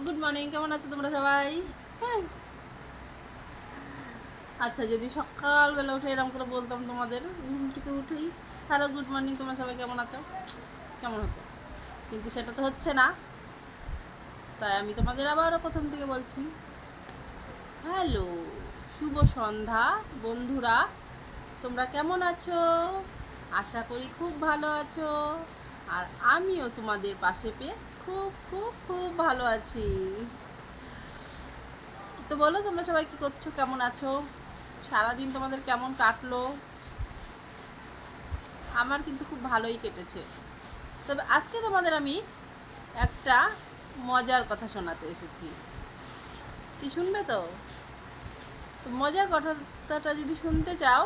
Good morning, কেমন আছো তোমরা সবাই? হ্যাঁ। আচ্ছা, যদি সকালবেলা উঠে এরকম করে বলতাম তোমাদের ঘুম থেকে উঠেই হ্যালো গুড মর্নিং তোমরা সবাই কেমন আছো, কেমন হতো, কিন্তু সেটা তো হচ্ছে না। তাই আমি তোমাদের আবারও প্রথম থেকে বলছি হ্যালো, শুভ সন্ধ্যা বন্ধুরা। তোমরা কেমন আছো? আশা করি খুব ভালো আছো। আর আমিও তোমাদের পাশে পেয়ে খুব খুব খুব ভালো আছি। তো বলো তোমরা সবাই কি করছো, কেমন আছো, সারাদিন তোমাদের কেমন কাটলো? আমার কিন্তু খুব ভালোই কেটেছে। তবে আজকে তোমাদের আমি একটা মজার কথা শোনাতে এসেছি। কি শুনবে তো? তো মজার কথাটা যদি শুনতে চাও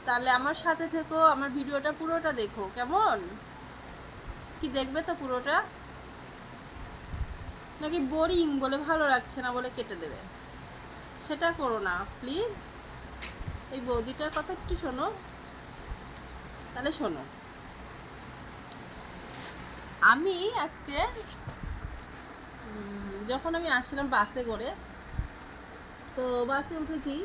তাহলে আমার সাথে থেকো, আমার ভিডিওটা পুরোটা দেখো, কেমন? কি দেখবে তো পুরোটা, নাকি বোরিং বলে ভালো লাগছে না বলে কেটে দেবে? সেটা করো না প্লিজ। এই বৌদিটার কথা একটু শোনো, তাহলে শোনো। আমি আজকে যখন আমি আসছিলাম বাসে করে, তো বাসে উঠেছি,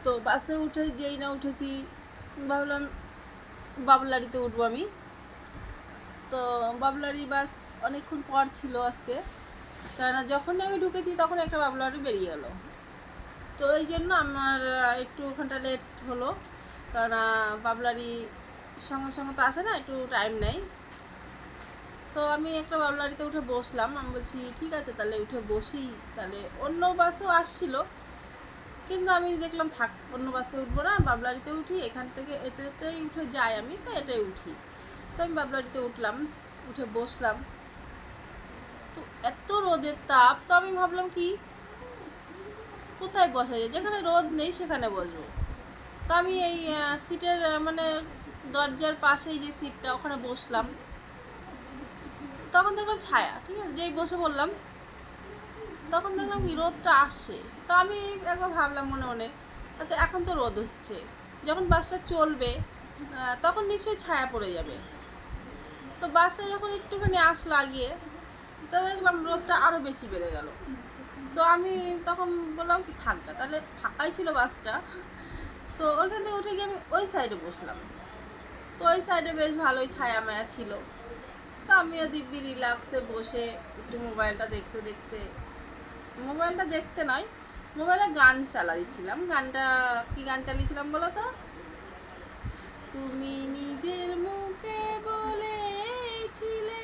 তো বাসে উঠে যেই না উঠেছি ভাবলাম বাবলারিতে উঠবো আমি। তো বাবলারি বাস অনেকক্ষণ পর ছিল আজকে, কেননা যখন আমি ঢুকেছি তখন একটা বাবলারি বেরিয়ে গেলো। তো এই জন্য আমার একটু ওখানটা লেট হলো, কারণ বাবলারি সঙ্গে সঙ্গে তো আসে না, একটু টাইম নেই। তো আমি একটা বাবলারিতে উঠে বসলাম, আমি বলছি ঠিক আছে তাহলে উঠে বসি, তাহলে অন্য বাসেও আসছিল, কিন্তু আমি দেখলাম থাক অন্য বাসে উঠবো না, বাবলারিতে উঠি, এখান থেকে এটাতেই উঠে যাই আমি, তো এটাই উঠি। তো আমি বাবলারিতে উঠলাম, উঠে বসলাম। তো এত রোদের তাপ, তো আমি ভাবলাম কি কোথায় বসা যায়, যেখানে রোদ নেই সেখানে বসবো। তো আমি এই সিটের মানে দরজার পাশেই যে সিটটা ওখানে বসলাম। তখন দেখলাম ছায়া, ঠিক আছে, যেই বসে বললাম তখন দেখলাম কি রোদটা আসছে। তো আমি একবার ভাবলাম মনে মনে, আচ্ছা এখন তো রোদ হচ্ছে, যখন বাসটা চলবে তখন নিশ্চয়ই ছায়া পড়ে যাবে। তো বাসটা যখন একটুখানি আসলো আগিয়ে, তো দেখলাম রোদটা আরও বেশি বেড়ে গেল। তো আমি তখন বললাম কি থাকবে, তাহলে ফাঁকাই ছিল বাসটা, তো ওইখান থেকে উঠে গিয়ে আমি ওই সাইডে বসলাম। তো ওই সাইডে বেশ ভালোই ছায়া মায়া ছিল। তো আমিও দিব্যি রিল্যাক্সে বসে একটু মোবাইলটা দেখতে দেখতে, মোবাইলটা দেখতে নয়, মোবাইলে গান চালা দিচ্ছিলাম। গানটা কি গান চালিয়েছিলাম বলো তো? তুমি নিজের মুখে বলেছিলে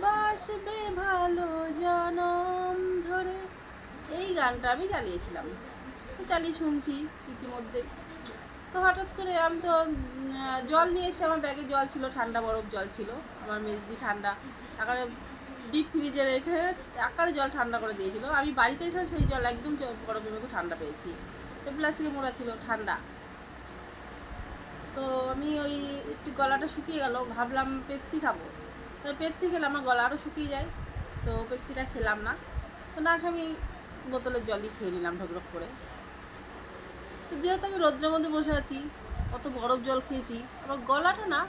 বাসবে ভালো জনম ধরে, এই গানটা আমি চালিয়েছিলাম। তো চালিয়ে শুনছি ইতিমধ্যে। তো হঠাৎ করে আমি তো জল নিয়ে এসে, আমার ব্যাগে জল ছিল, ঠান্ডা বরফ জল ছিল, আমার মেজদি ঠান্ডা আকারে ডিপ ফ্রিজে রেখে আকারে জল ঠান্ডা করে দিয়েছিল। আমি বাড়িতে এসে সেই জল একদম বরফের মতো ঠান্ডা পেয়েছি, তো প্লাস্টিকে মোড়া ছিল ঠান্ডা। তো আমি ওই একটু গলাটা শুকিয়ে গেল, ভাবলাম পেপসি খাবো। তো পেপসি খেলে আমার গলা আরও শুকিয়ে যায়, তো পেপসিটা খেলাম না। তো না আমি বোতলের জলই খেয়ে নিলাম ঢকঢক করে। তো যেহেতু আমি রোদ্রের মধ্যে বসে আছি, অত বরফ জল খেয়েছি, আমার গলাটা না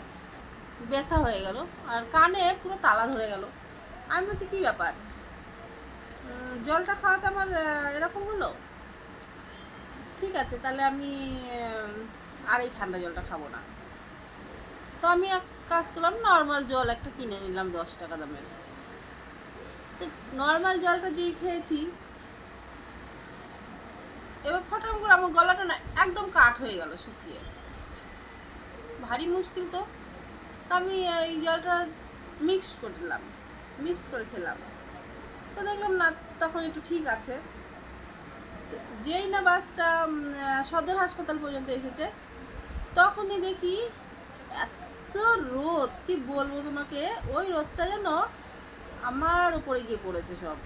ব্যথা হয়ে গেল, আর কানে পুরো তালা ধরে গেল। আমি বলছি কী ব্যাপার, জলটা খাওয়াতে আমার এরকম হলো। ঠিক আছে তাহলে আমি আর এই ঠান্ডা জলটা খাবো না। তো আমি এক কাজ করলাম, নর্মাল জল একটা কিনে নিলাম 10 টাকা দামের। তো নর্মাল জলটা যেই খেয়েছি, এবার ফটাম করে আমার গলাটা না একদম কাঠ হয়ে গেল শুকিয়ে, ভারী মুশকিল। তো আমি এই জলটা মিক্সড করে দিলাম, মিক্সড করে খেলাম। তো দেখলাম না তখন একটু ঠিক আছে। যেই না বাসটা সদর হাসপাতাল পর্যন্ত এসেছে, তখনই দেখি এত রোদ, কি বলবো তোমাকে, ওই রোদটা যেন আমার উপরে গিয়ে পড়েছে সব।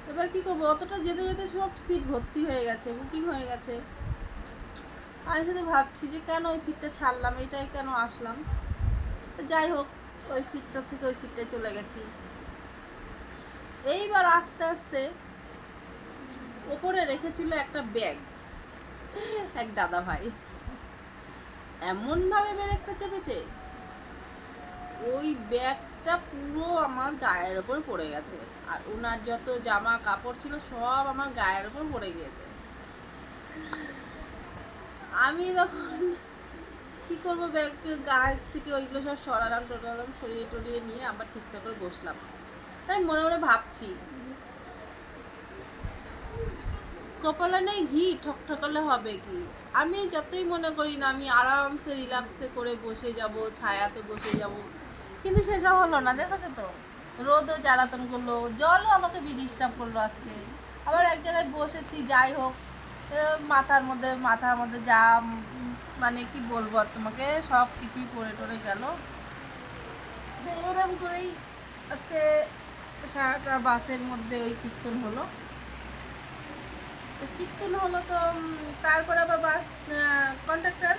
এবার কি করবো, অতটা যেতে যেতে সব সিট ভর্তি হয়ে গেছে, বুকিং হয়ে গেছে। আমি শুধু ভাবছি যে কেন ওই সিটটা ছাড়লাম, এটাই কেন আসলাম। তো যাই হোক, ওই সিটটা থেকে ওই সিটটায় চলে গেছি। এইবার আস্তে আস্তে ওপরে রেখেছিল একটা ব্যাগ এক দাদা ভাই, এমনভাবে ব্যাগটা চেপেছে, ওই ব্যাগটা পুরো আমার গায়ের ওপর পড়ে গেছে, আর ওনার যত জামা কাপড় ছিল সব আমার গায়ের ওপর পড়ে গিয়েছে। আমি তখন কি করবো, ব্যাগ গায়ের থেকে ওইগুলো সব সরালাম টরালাম, সরিয়ে টরিয়ে নিয়ে আবার ঠিকঠাক করে বসলাম। তাই মনে মনে ভাবছি, কপালে নেই ঘি, ঠকঠকালে হবে কি। আমি যতই মনে করি না আমি আরামসে রিল্যাক্সে করে বসে যাব, ছায়াতে বসে যাব, কিন্তু সেসব হলো না। দেখেছো তো, রোদও জ্বালাতন করলো, জলও আমাকে ডিস্টার্ব করলো আজকে। আবার এক জায়গায় বসেছি, যাই হোক, মাথার মধ্যে যা মানে কি বলবো আর তোমাকে, সব কিছুই পড়ে টরে গেল। এরকম করেই আজকে সারাটা বাসের মধ্যে ওই কীর্তন হলো। তো কীর্তন হলো তো তারপর আবার বাস কন্ডাক্টর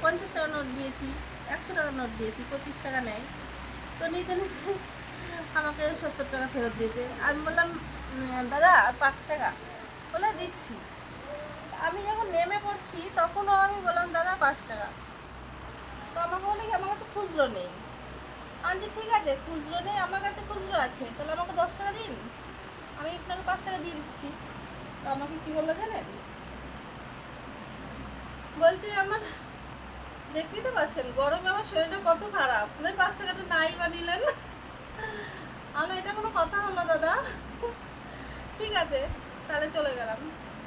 50 টাকা নোট দিয়েছি, 100 টাকা নোট দিয়েছি, 25 টাকা নেয়। তো নিতে নিতে আমাকে 70 টাকা ফেরত দিয়েছে। আমি বললাম দাদা 5 টাকা, বলে দিচ্ছি। আমি যখন নেমে পড়ছি তখনও আমি বললাম দাদা 5 টাকা। তো আমাকে বলে কি আমার কাছে খুচরো নেই। আনছি, ঠিক আছে খুচরো নেই, আমার কাছে খুচরো আছে, তাহলে আমাকে 10 টাকা দিন, আমি আপনাকে 5 টাকা দিয়ে দিচ্ছি। তো আমাকে কী বললো জানেন, বলছে আমার, দেখতেই তো পাচ্ছেন গরমে আমার শরীরটা কত খারাপ, 5 টাকাটা নাই বা নিলেন। আমি, এটা কোনো কথা হলো দাদা, ঠিক আছে তাহলে চলে গেলাম।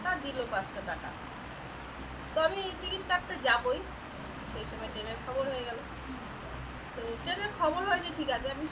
তা দিল 5টা টাকা। তো আমি টিকিট কাটতে যাবই, সেই সময় ট্রেনের খবর হয়ে গেল। তো ট্রেনের খবর হয়েছে ঠিক আছে, আমি